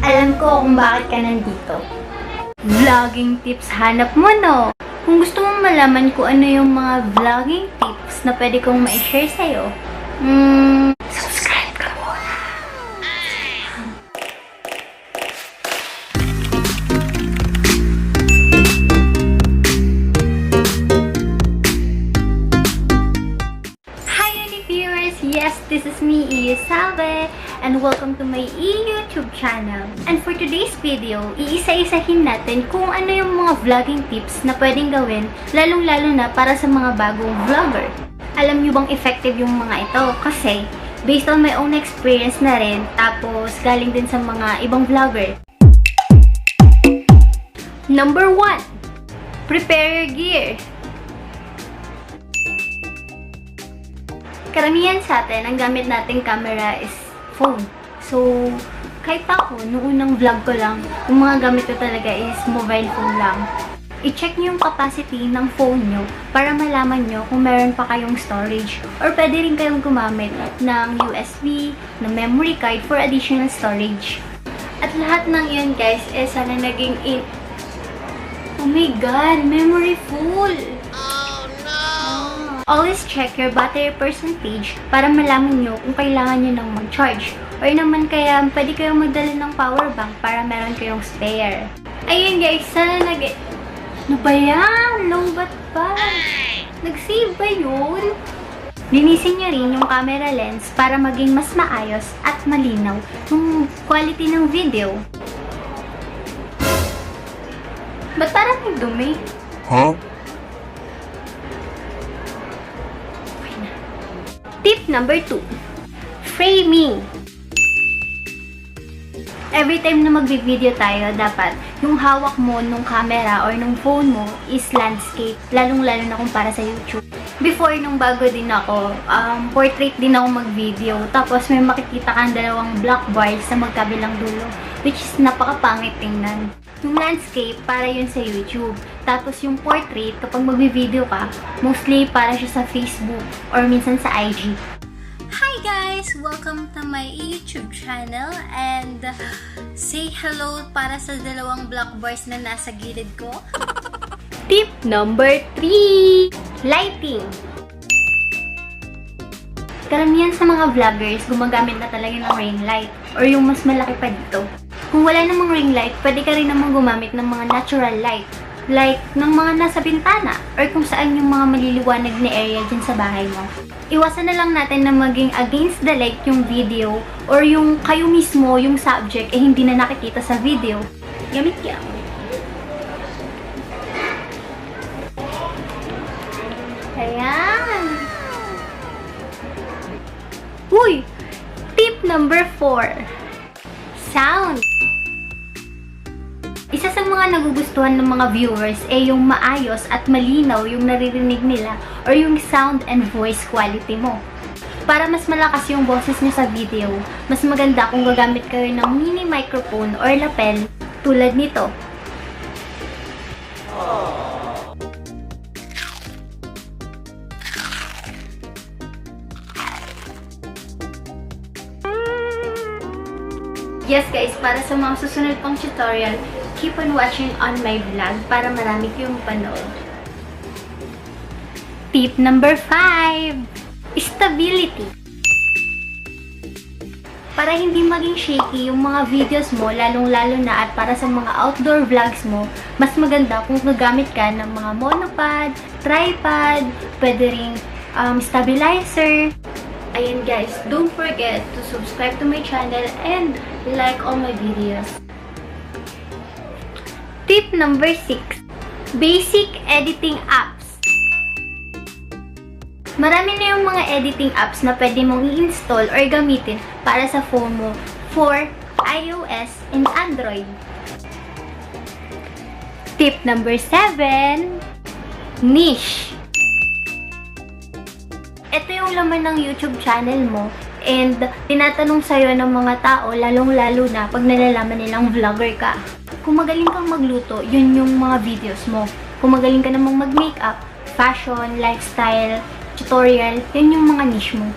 Alam ko kung bakit ka nandito. Vlogging tips hanap mo, no? Kung gusto mong malaman kung ano yung mga vlogging tips na pwede kong ma-share sa'yo, subscribe ka muna. Hi, Eauunique viewers! Yes, this is me, Eausalve, and welcome to my YouTube channel. And for today's video, iisa-isahin natin kung ano yung mga vlogging tips na pwedeng gawin, lalong-lalo na para sa mga bagong vlogger. Alam nyo bang effective yung mga ito? Kasi, based on my own experience na rin, tapos galing din sa mga ibang vlogger. Number 1. Prepare your gear. Karamihan sa atin, ang gamit nating camera is phone. So, kahit ako, nung unang vlog ko lang, yung mga gamit ko talaga is mobile phone lang. I-check nyo yung capacity ng phone nyo para malaman nyo kung meron pa kayong storage. Or pwede rin kayong gumamit ng USB, na memory card for additional storage. At lahat ng yun guys, sana naging oh my god, memory full! Always check your battery percentage para malaman nyo kung kailangan nyo nang mag-charge. Or naman kaya pwede kayong magdala ng power bank para meron kayong spare. Ayun guys, sana ano ba yan? Lowbat pa? Nag-save ba yun? Linisin nyo rin yung camera lens para maging mas maayos at malinaw yung quality ng video. Ba't parang may dumi? Huh? Tip number 2. Framing. Every time na magbi-video tayo, dapat yung hawak mo nung camera or nung phone mo is landscape, lalong-lalo na kung para sa YouTube. Before, nung bago din ako, portrait din ako mag-video. Tapos may makikita kang dalawang black bars sa magkabilang dulo, which is napakapangit tingnan. Yung landscape, para yun sa YouTube. Tapos yung portrait, kapag magbi-video ka, mostly para siya sa Facebook or minsan sa IG. Hi guys! Welcome to my YouTube channel and say hello para sa dalawang black bars na nasa gilid ko. Tip number 3. Lighting. Karamihan sa mga vloggers, gumagamit na talaga ng ring light or yung mas malaki pa dito. Kung wala namang ring light, pwede ka rin namang gumamit ng mga natural light. Like, ng mga nasa bintana or kung saan yung mga maliliwanag na area dyan sa bahay mo. Iwasan na lang natin na maging against the light yung video or yung kayo mismo, yung subject, hindi na nakikita sa video. Gamit yan. Ayan. Uy! Tip number 4. Sound. Isa sa mga nagugustuhan ng mga viewers yung maayos at malinaw yung naririnig nila or yung sound and voice quality mo. Para mas malakas yung boses niyo sa video, mas maganda kung gagamit kayo ng mini microphone or lapel tulad nito. Yes guys, para sa mga susunod pang tutorial, keep on watching on my vlog para marami kayong panood. Tip number 5. Stability. Para hindi maging shaky yung mga videos mo, lalong-lalo na at para sa mga outdoor vlogs mo, mas maganda kung gagamit ka ng mga monopod, tripod, pwede ring stabilizer. Ayan guys, don't forget to subscribe to my channel and like all my videos. Tip number 6. Basic editing apps. Marami na yung mga editing apps na pwede mong i-install or gamitin para sa phone mo for iOS and Android. Tip number 7. Niche. Ito yung laman ng YouTube channel mo and tinatanong sa'yo ng mga tao, lalong-lalo na pag nalalaman nilang vlogger ka. Kung magaling kang magluto, yun yung mga videos mo. Kung magaling ka namang mag-makeup, fashion, lifestyle, tutorial, yun yung mga niche mo.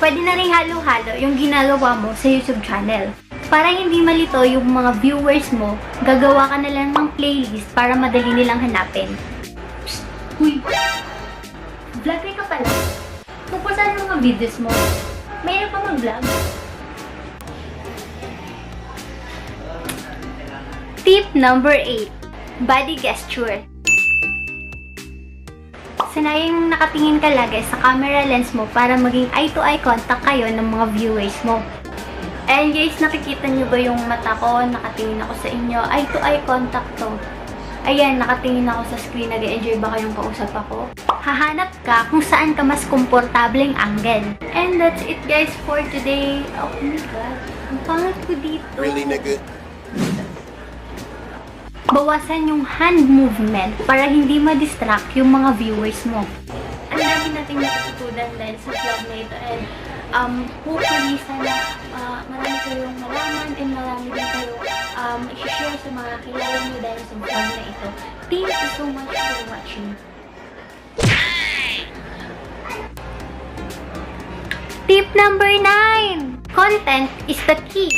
Pwede na rin halo-halo yung ginagawa mo sa YouTube channel. Para hindi malito yung mga viewers mo, gagawa ka na lang ng playlist para madali nilang hanapin. Psst! Uy! Vlogger ka pala. Tungkol saan yung mga videos mo? Mayroon pa mag-vlog? Tip number 8. Body gesture. Sanayin mong nakatingin ka lagi sa camera lens mo para maging eye-to-eye contact kayo ng mga viewers mo. And guys, nakikita nyo ba yung mata ko? Nakatingin ako sa inyo. Eye-to-eye contact to. Ayan, nakatingin ako sa screen. Nag-enjoy ba kayong kausap ako? Hahanap ka kung saan ka mas komportableng angle. And that's it guys for today. Oh my god, ang pangat ko dito. Really, nigga? Bawasan yung hand movement para hindi ma-distract yung mga viewers mo. Ang dami nating natutunan dahil sa vlog na ito. And hopefully sana marami kayong malaman and marami din kayong i-share sa mga kilala nyo dahil sa vlog na ito. Thank you so much for watching. Tip number 9. Content is the key.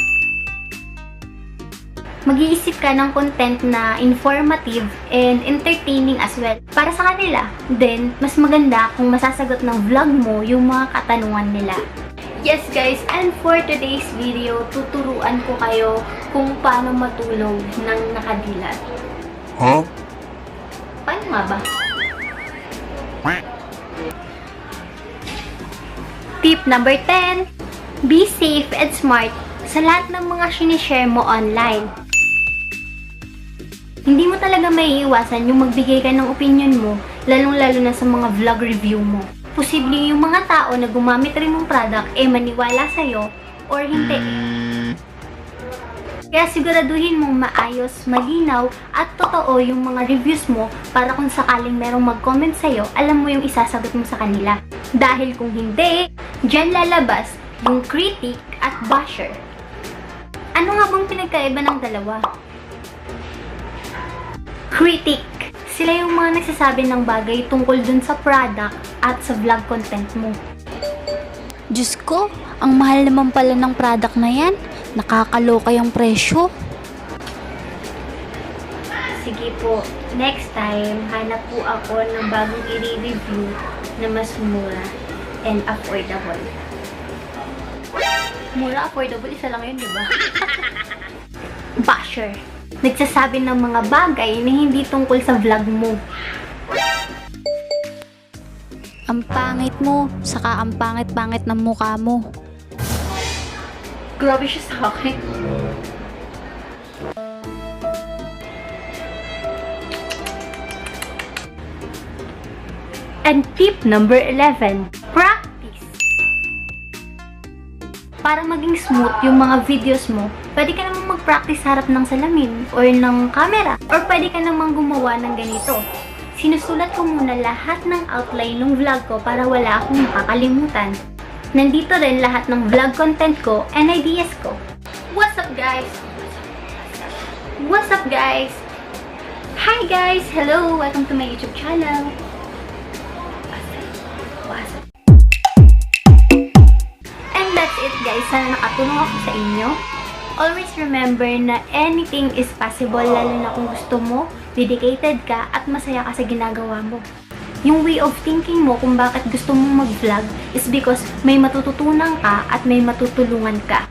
Mag-iisip ka ng content na informative and entertaining as well para sa kanila. Then, mas maganda kung masasagot ng vlog mo yung mga katanungan nila. Yes guys, and for today's video, tuturuan ko kayo kung paano matulog ng nakadilat. Huh? Paano nga ba? Tip number 10. Be safe and smart sa lahat ng mga sinishare mo online. Hindi mo talaga maiiwasan yung magbigay ka ng opinion mo, lalong-lalo na sa mga vlog review mo. Posible yung mga tao na gumamit rin ng product maniwala sa'yo or hindi. Kaya siguraduhin mong maayos, malinaw at totoo yung mga reviews mo para kung sakaling merong mag-comment sa'yo, alam mo yung isasagot mo sa kanila. Dahil kung hindi, dyan lalabas yung critic at basher. Ano nga bang pinagkaiba ng dalawa? Critic. Sila yung mga nagsasabi ng bagay tungkol dun sa product at sa vlog content mo. Diyos ko, ang mahal naman pala ng product na yan. Nakakaloka yung presyo. Sige po, next time, hanap po ako ng bagong i-review na mas mura and affordable. Mura, affordable, isa lang yun, di ba? Basher. Nagsasabi ng mga bagay na hindi tungkol sa vlog mo. Ang pangit mo, saka ang pangit-pangit ng mukha mo. Grabe siya sa akin. And tip number 11. Practice. Para maging smooth yung mga videos mo, pwede ka namang mag-practice harap ng salamin or ng camera. Or pwede ka namang gumawa ng ganito. Sinusulat ko muna lahat ng outline ng vlog ko para wala akong makakalimutan. Nandito rin lahat ng vlog content ko and ideas ko. What's up guys? What's up guys? Hi guys! Hello! Welcome to my YouTube channel. And that's it guys. Sana nakatulong ako sa inyo. Always remember na anything is possible, lalo na kung gusto mo, dedicated ka, at masaya ka sa ginagawa mo. Yung way of thinking mo kung bakit gusto mong mag-vlog is because may matututunan ka at may matutulungan ka.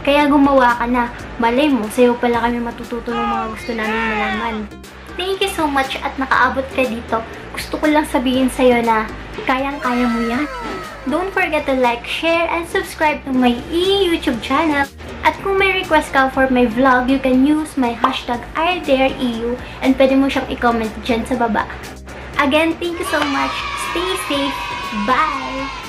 Kaya gumawa ka na. Malay mo, sa'yo pala kami matututo ng mga gusto namin malaman. Thank you so much at nakaabot ka dito. Gusto ko lang sabihin sa'yo na kayang-kaya mo yan. Don't forget to like, share, and subscribe to my YouTube channel. At kung may request ka for my vlog, you can use my hashtag #IDareEU and pwede mo siyang i-comment dyan sa baba. Again, thank you so much. Stay safe. Bye!